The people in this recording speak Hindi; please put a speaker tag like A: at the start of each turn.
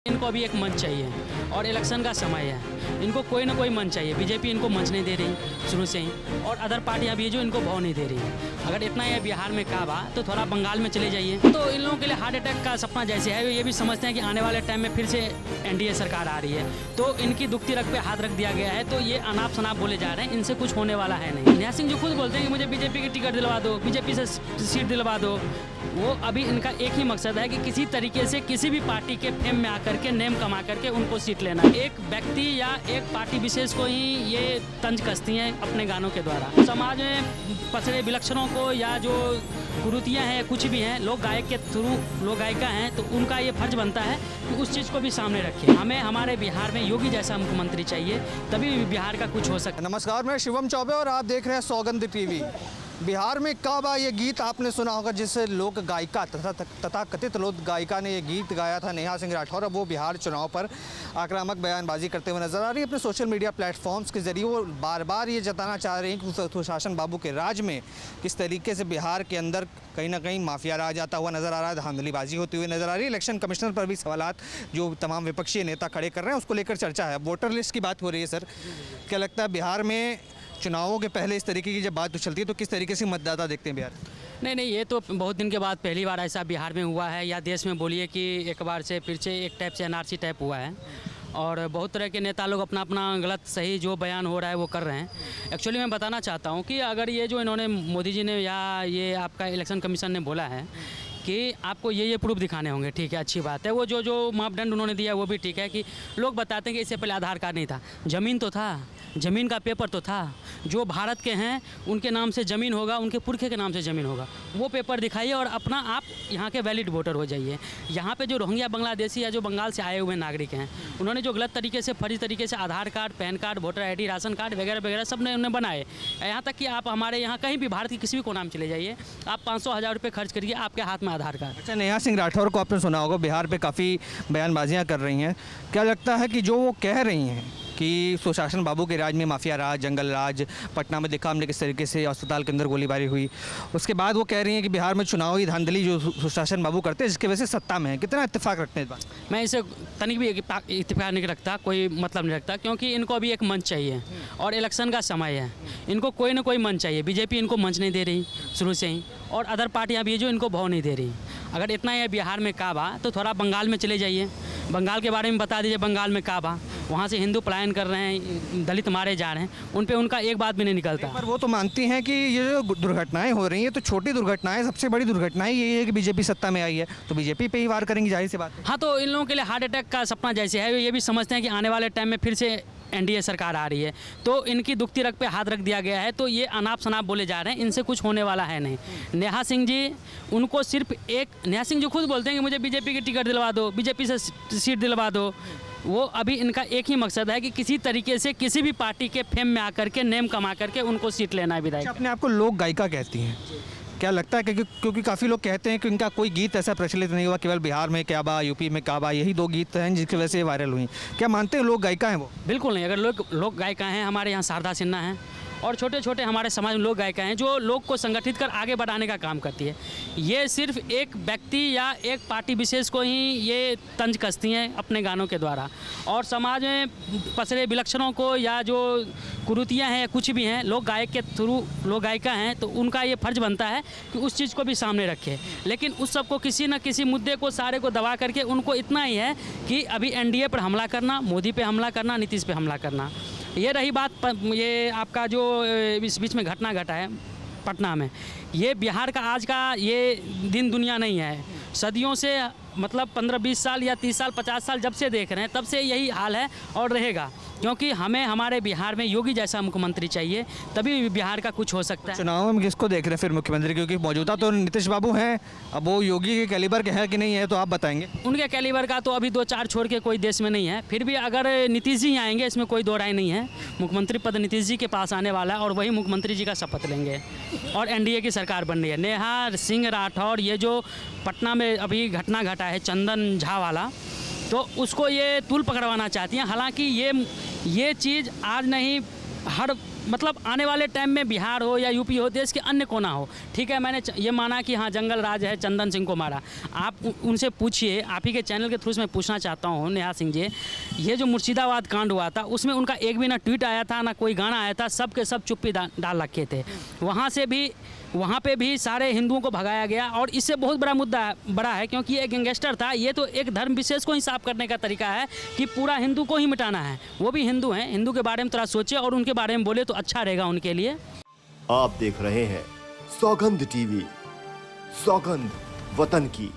A: इनको अभी एक मंच चाहिए और इलेक्शन का समय है, इनको कोई ना कोई मंच चाहिए। बीजेपी इनको मंच नहीं दे रही शुरू से ही, और अदर पार्टियां भी जो इनको भाव नहीं दे रही। अगर इतना ये बिहार में काबा तो थोड़ा बंगाल में चले जाइए। तो इन लोगों के लिए हार्ट अटैक का सपना जैसे है, ये भी समझते हैं कि आने वाले टाइम में फिर से एनडीए सरकार आ रही है, तो इनकी दुखती रग पे हाथ रख दिया गया है। तो ये अनाप शनाप बोले जा रहे हैं, इनसे कुछ होने वाला है नहीं। नेहा सिंह जो खुद बोलते हैं कि मुझे बीजेपी की टिकट दिलवा दो, बीजेपी से सीट दिलवा दो, वो अभी इनका एक ही मकसद है कि किसी तरीके से किसी भी पार्टी के फेम में आकर के नेम कमा करके उनको सीट लेना। एक व्यक्ति या एक पार्टी विशेष को ही ये तंज कसती हैं अपने गानों के द्वारा। समाज में पसरे विलक्षणों को या जो कुरीतियाँ हैं, कुछ भी हैं, लोग गायक के थ्रू लोग गायिका हैं, तो उनका ये फर्ज बनता है कि उस चीज़ को भी सामने रखें। हमें हमारे बिहार में योगी जैसा मुख्यमंत्री चाहिए, तभी बिहार का कुछ हो सकता है।
B: नमस्कार, मैं शिवम चौबे और आप देख रहे हैं सौगंध टीवी। बिहार में काबा ये गीत आपने सुना होगा, जिससे लोक गायिका तथा कथित लोक गायिका ने ये गीत गाया था, नेहा सिंह राठौर। अब वो बिहार चुनाव पर आक्रामक बयानबाजी करते हुए नजर आ रही है। अपने सोशल मीडिया प्लेटफॉर्म्स के जरिए वो बार बार ये जताना चाह रही हैं कि सुशासन बाबू के राज में किस तरीके से बिहार के अंदर कहीं ना कहीं माफिया राज आता हुआ नजर आ रहा है, धांधलीबाजी होती हुई नजर आ रही है। इलेक्शन कमिश्नर पर भी सवालात जो तमाम विपक्षी नेता खड़े कर रहे हैं, उसको लेकर चर्चा है। वोटर लिस्ट की बात हो रही है सर, क्या लगता है बिहार में चुनावों के पहले इस तरीके की जब बात चलती है तो किस तरीके से मतदाता देखते हैं बिहार?
A: नहीं, ये तो बहुत दिन के बाद पहली बार ऐसा बिहार में हुआ है, या देश में बोलिए कि एक बार से फिर से एक टाइप से एनआरसी टाइप हुआ है। और बहुत तरह के नेता लोग अपना अपना गलत सही जो बयान हो रहा है वो कर रहे हैं। एक्चुअली मैं बताना चाहता हूँ कि अगर ये जो इन्होंने मोदी जी ने या ये आपका इलेक्शन कमीशन ने बोला है कि आपको ये प्रूफ दिखाने होंगे, ठीक है, अच्छी बात है। वो जो मापदंड उन्होंने दिया वो भी ठीक है कि लोग बताते हैं कि इससे पहले आधार कार्ड नहीं था, ज़मीन तो था, ज़मीन का पेपर तो था। जो भारत के हैं उनके नाम से ज़मीन होगा, उनके पुरखे के नाम से ज़मीन होगा, वो पेपर दिखाइए और अपना आप यहाँ के वैलिड वोटर हो जाइए। यहाँ पे जो रोहिंग्या बांग्लादेशी या जो बंगाल से आए हुए नागरिक हैं, उन्होंने जो गलत तरीके से फर्जी तरीके से Aadhaar card, PAN card, voter ID, ration card वगैरह वगैरह सब ने उन्हें बनाए। यहाँ तक कि आप हमारे यहाँ कहीं भी भारत के किसी भी कोना में चले जाइए, आप 500-1000 रुपये खर्च करिए, आपके हाथ में आधार कार्ड।
B: अच्छा, नेहा सिंह राठौर को आपने सुना होगा, बिहार पे काफ़ी बयानबाजियां कर रही हैं। क्या लगता है कि जो वो कह रही हैं कि सुशासन बाबू के राज में माफिया राज, जंगल राज, पटना में देखा हमने किस तरीके से अस्पताल के अंदर गोलीबारी हुई, उसके बाद वो कह रही हैं कि बिहार में चुनावी धांधली जो सुशासन बाबू करते हैं जिसकी वजह से सत्ता में है, कितना इत्तेफाक रखते हैं इस बात?
A: मैं इसे तनिक भी इत्तेफाक नहीं रखता, कोई मतलब नहीं रखता, क्योंकि इनको अभी एक मंच चाहिए और इलेक्शन का समय है, इनको कोई ना कोई मंच चाहिए। बीजेपी इनको मंच नहीं दे रही शुरू से ही, और अदर पार्टियां भी जो इनको भाव नहीं दे रही। अगर इतना ये बिहार में काबा तो थोड़ा बंगाल में चले जाइए, बंगाल के बारे में बता दीजिए। बंगाल में काबा, वहाँ से हिंदू पलायन कर रहे हैं, दलित मारे जा रहे हैं, उन पे उनका एक बात भी नहीं निकलता।
B: पर वो तो मानती हैं कि ये जो दुर्घटनाएं हो रही हैं तो छोटी दुर्घटनाएं, सबसे बड़ी दुर्घटनाएं यही है कि बीजेपी सत्ता में आई है, तो बीजेपी पे ही वार करेंगी, जाहिर सी बात है।
A: हाँ, तो इन लोगों के लिए हार्ट अटैक का सपना जैसे है, ये भी समझते हैं कि आने वाले टाइम में फिर से एनडीए सरकार आ रही है, तो इनकी दुखती रग पे हाथ रख दिया गया है। तो ये अनाप शनाप बोले जा रहे हैं, इनसे कुछ होने वाला है नहीं। नेहा सिंह जी, उनको सिर्फ एक, नेहा सिंह जो खुद बोलते हैं कि मुझे बीजेपी की टिकट दिलवा दो, बीजेपी से सीट दिलवा दो, वो अभी इनका एक ही मकसद है कि किसी तरीके से किसी भी पार्टी के फेम में आकर के नेम कमा करके उनको सीट लेना है विधायक।
B: अपने आप को लोक गायिका कहती हैं, क्या लगता है क्योंकि काफ़ी लोग कहते हैं कि इनका कोई गीत ऐसा प्रचलित नहीं हुआ, केवल बिहार में काबा, यूपी में काबा, यही 2 गीत हैं जिसकी वजह से वायरल हुई। क्या मानते हैं लोक गायिका हैं वो?
A: बिल्कुल नहीं। अगर लोक गायिका हैं, हमारे यहाँ शारदा सिन्हा हैं और छोटे छोटे हमारे समाज में लोक गायिका हैं जो लोग को संगठित कर आगे बढ़ाने का काम करती है। ये सिर्फ एक व्यक्ति या एक पार्टी विशेष को ही ये तंज कसती हैं अपने गानों के द्वारा, और समाज में पसरे विलक्षणों को या जो कुरीतियाँ हैं, कुछ भी हैं, लोग गायक के थ्रू लोग गायिका हैं, तो उनका ये फर्ज बनता है कि उस चीज़ को भी सामने रखें। लेकिन उस सबको किसी न किसी मुद्दे को सारे को दबा करके उनको इतना ही है कि अभी एनडीए पर हमला करना, मोदी पे हमला करना, नीतीश पे हमला करना। ये रही बात, ये आपका जो इस बीच में घटना घटा है पटना में, ये बिहार का आज का ये दिन दुनिया नहीं है। सदियों से, मतलब 15-20 साल या 30 साल 50 साल जब से देख रहे हैं, तब से यही हाल है और रहेगा, क्योंकि हमें हमारे बिहार में योगी जैसा मुख्यमंत्री चाहिए, तभी बिहार का कुछ हो सकता है।
B: चुनाव में किसको देख रहे हैं फिर मुख्यमंत्री, क्योंकि मौजूदा तो नीतीश बाबू हैं, अब वो योगी के कैलिबर के हैं कि नहीं है तो आप बताएंगे?
A: उनके कैलिबर का तो अभी 2-4 छोड़ के कोई देश में नहीं है। फिर भी अगर नीतीश जी आएंगे, इसमें कोई दो राय नहीं है, मुख्यमंत्री पद नीतीश जी के पास आने वाला है और वही मुख्यमंत्री जी का शपथ लेंगे और एनडीए की सरकार बन रही है। नेहा सिंह राठौर, ये जो पटना में अभी घटना घटा है चंदन झा वाला, तो उसको ये तूल पकड़वाना चाहती हैं। हालांकि ये चीज़ आज नहीं, हर मतलब आने वाले टाइम में बिहार हो या यूपी हो, देश के अन्य कोना हो, ठीक है, मैंने ये माना कि हाँ जंगल राज है, चंदन सिंह को मारा, आप उनसे पूछिए, आप ही के चैनल के थ्रू से मैं पूछना चाहता हूँ नेहा सिंह जी, ये जो मुर्शिदाबाद कांड हुआ था उसमें उनका एक भी ना ट्वीट आया था ना कोई गाना आया था, सब के सब चुप्पी डाल रखे थे। वहाँ पे भी सारे हिंदुओं को भगाया गया और इससे बहुत बड़ा मुद्दा बड़ा है, क्योंकि ये गैंगस्टर था, ये तो एक धर्म विशेष को ही साफ करने का तरीका है कि पूरा हिंदू को ही मिटाना है। वो भी हिंदू हैं, हिंदू के बारे में थोड़ा सोचे और उनके बारे में बोले तो अच्छा रहेगा उनके लिए।
C: आप देख रहे हैं सौगंध टीवी, सौगंध वतन की।